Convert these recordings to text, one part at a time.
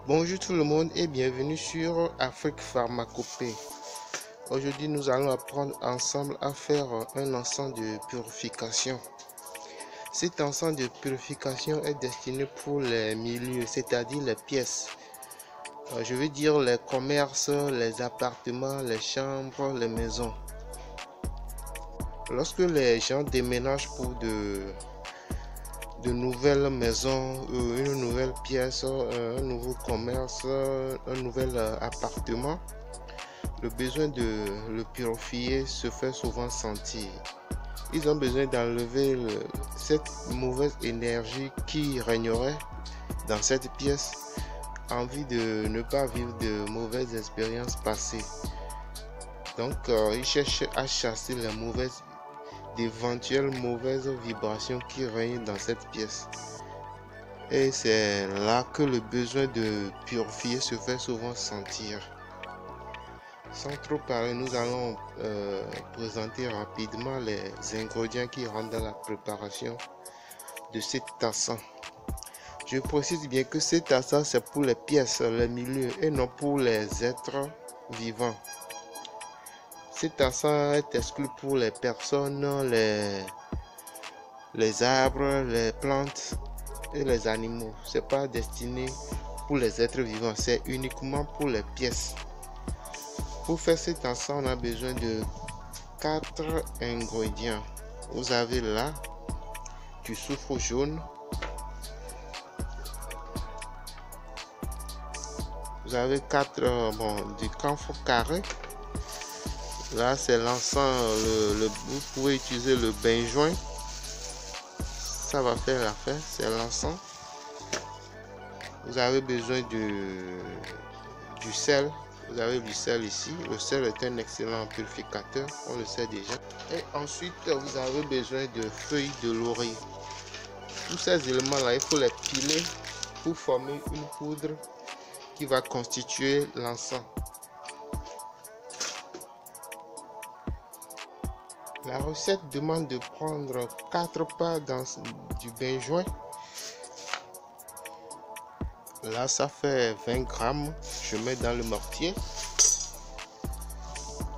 Bonjour tout le monde et bienvenue sur Afrique Pharmacopée. Aujourd'hui nous allons apprendre ensemble à faire un encens de purification. Cet encens de purification est destiné pour les milieux, c'est-à-dire les pièces. Je veux dire les commerces, les appartements, les chambres, les maisons. Lorsque les gens déménagent pour de nouvelles maisons, une nouvelle pièce, un nouveau commerce, un nouvel appartement, le besoin de le purifier se fait souvent sentir. Ils ont besoin d'enlever cette mauvaise énergie qui régnerait dans cette pièce, envie de ne pas vivre de mauvaises expériences passées. Donc, ils cherchent à chasser d'éventuelles mauvaises vibrations qui règnent dans cette pièce. Et c'est là que le besoin de purifier se fait souvent sentir. Sans trop parler, nous allons présenter rapidement les ingrédients qui rendent la préparation de cet encens. Je précise bien que cet encens c'est pour les pièces, les milieux et non pour les êtres vivants. Cet encens est exclu pour les personnes, les arbres, les plantes et les animaux. C'est pas destiné pour les êtres vivants, c'est uniquement pour les pièces. Pour faire cet encens, on a besoin de 4 ingrédients. Vous avez là du soufre jaune, vous avez du camphre carré. Là c'est l'encens, vous pouvez utiliser le benjoin, ça va faire l'affaire, c'est l'encens. Vous avez besoin du sel, vous avez du sel ici, le sel est un excellent purificateur, on le sait déjà. Et ensuite vous avez besoin de feuilles de laurier. Tous ces éléments là, il faut les piler pour former une poudre qui va constituer l'encens. La recette demande de prendre 4 parts du benjoin. Là, ça fait 20 grammes. Je mets dans le mortier.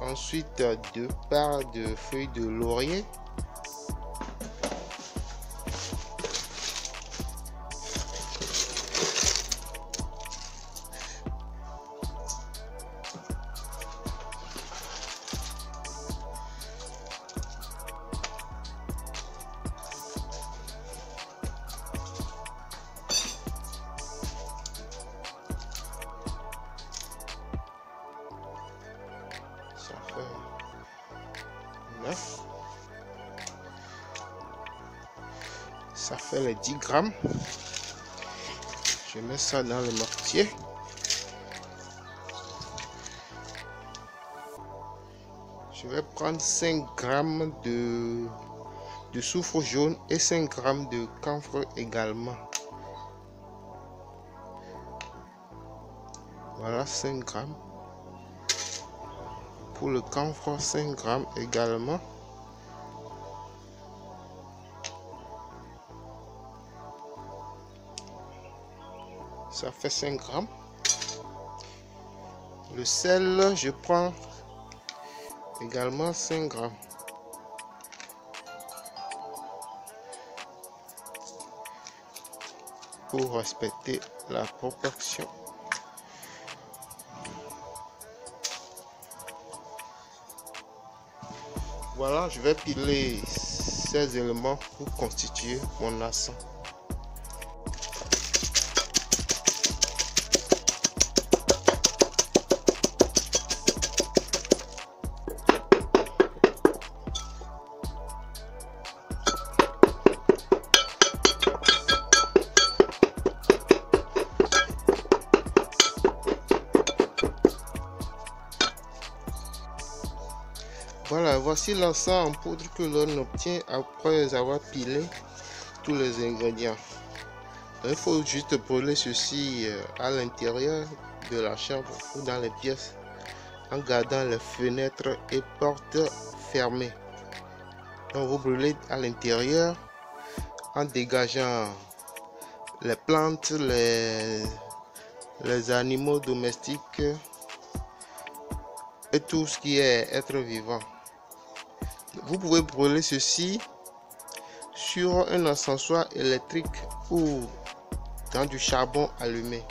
Ensuite, 2 parts de feuilles de laurier. Ça fait 9. Ça fait les 10 grammes. Je mets ça dans le mortier. Je vais prendre 5 grammes de soufre jaune et 5 grammes de camphre également. Voilà 5 grammes. Pour le camphre, 5 grammes également. Ça fait 5 grammes. Le sel, je prends également 5 grammes. Pour respecter la proportion. Voilà, je vais piler ces éléments pour constituer mon encens. Voilà, voici l'encens en poudre que l'on obtient après avoir pilé tous les ingrédients. Il faut juste brûler ceci à l'intérieur de la chambre ou dans les pièces en gardant les fenêtres et portes fermées. Donc vous brûlez à l'intérieur en dégageant les plantes, les animaux domestiques et tout ce qui est être vivant. Vous pouvez brûler ceci sur un encensoir électrique ou dans du charbon allumé.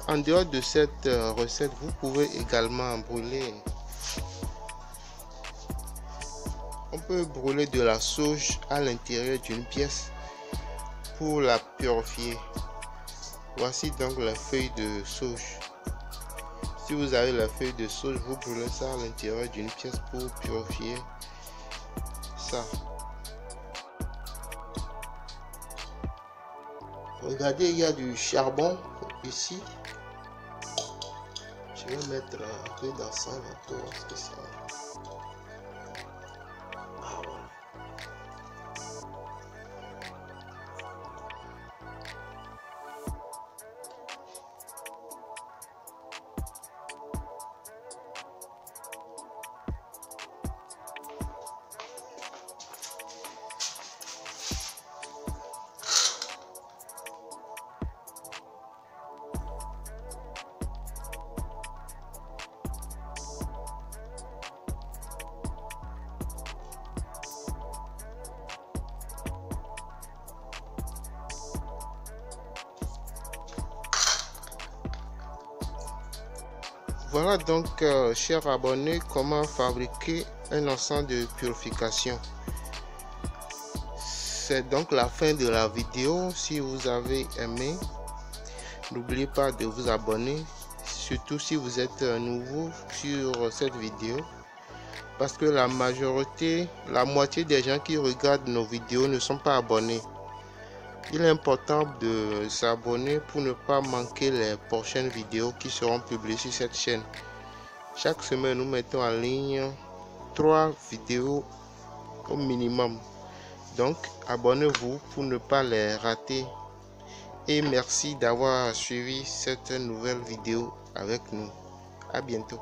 En dehors de cette recette, vous pouvez également brûler. On peut brûler de la sauge à l'intérieur d'une pièce pour la purifier. Voici donc la feuille de sauge. Si vous avez la feuille de sauge, vous brûlez ça à l'intérieur d'une pièce pour purifier ça. Regardez, il y a du charbon ici. Je vais mettre un peu d'encens pour voir ce que ça. Voilà donc, chers abonnés, comment fabriquer un encens de purification. C'est donc la fin de la vidéo. Si vous avez aimé, n'oubliez pas de vous abonner, surtout si vous êtes nouveau sur cette vidéo, parce que la moitié des gens qui regardent nos vidéos ne sont pas abonnés. Il est important de s'abonner pour ne pas manquer les prochaines vidéos qui seront publiées sur cette chaîne. Chaque semaine, nous mettons en ligne 3 vidéos au minimum. Donc, abonnez-vous pour ne pas les rater. Et merci d'avoir suivi cette nouvelle vidéo avec nous. À bientôt.